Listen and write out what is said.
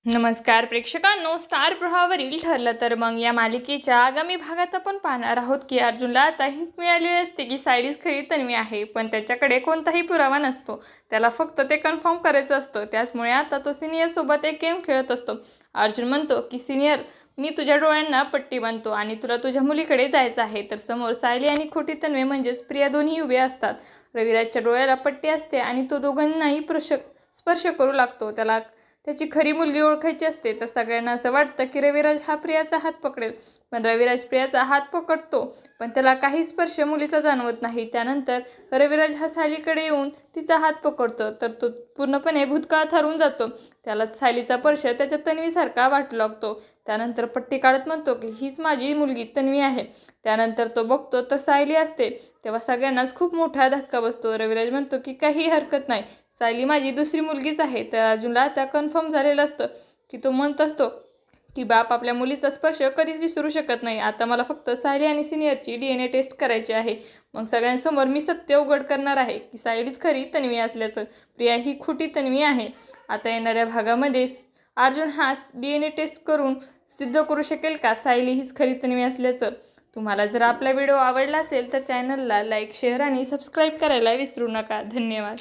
नमस्कार प्रेक्षकांनो, स्टार प्रवाहावरील ठरलं तर मग या मालिकेच्या आगामी भागात आपण पाहणार आहोत की अर्जुनला आता हिंट मिळालेली असते की सायलीच खरी तन्वी आहे, पण त्याच्याकडे कोणताही पुरावा नसतो. त्याला फक्त ते कन्फर्म करायचं असतं. त्याचमुळे आता तो सिनियरसोबत एक गेम खेळत असतो. अर्जुन म्हणतो की सिनियर, मी तुझ्या डोळ्यांना पट्टी बांधतो आणि तुला तुझ्या मुलीकडे जायचं आहे. तर समोर सायली आणि खोटी तन्वी म्हणजेच प्रिया दोन्ही उभे असतात. रविराजच्या डोळ्याला पट्टी असते आणि तो दोघांनाही स्पर्श करू लागतो. त्याला त्याची खरी मुलगी ओळखायची असते. तर सगळ्यांना असं वाटतं की रविराज हा प्रियाचा हात पकडेल, पण रविराज प्रियाचा हात पकडतो, पण त्याला काही स्पर्श मुलीचा जाणवत नाही. त्यानंतर रविराज हा सायलीकडे येऊन तिचा हात पकडतो, तर तो पूर्णपणे भूतकाळात हरवून जातो. त्याला सायलीचा स्पर्श त्याच्या तन्वीसारखा वाटू लागतो. त्यानंतर पट्टी काढत म्हणतो की हीच माझी मुलगी तन्वी आहे. त्यानंतर तो बघतो तर सायली असते. तेव्हा सगळ्यांनाच खूप मोठा धक्का बसतो. रविराज म्हणतो की काही हरकत नाही, सायली माझी दुसरी मुलगीच आहे. तर अर्जुनला त्या कन्फर्म झालेलं असतं की तो म्हणत असतो की बाप आपल्या मुलीचा स्पर्श कधीच विसरू शकत नाही. आता मला फक्त सायली आणि सिनियरची DNA टेस्ट करायची आहे. मग सगळ्यांसमोर मी सत्य उघड करणार आहे की सायलीच खरी तन्वी असल्याचं, प्रिया ही खोटी तन्वी आहे. आता येणाऱ्या भागामध्ये अर्जुन हा DNA टेस्ट करून सिद्ध करू शकेल का सायली हीच खरी तन्वी असल्याचं. तुम्हाला जर आपला व्हिडिओ आवडला असेल तर चॅनलला लाईक, शेअर आणि सबस्क्राईब करायला विसरू नका. धन्यवाद.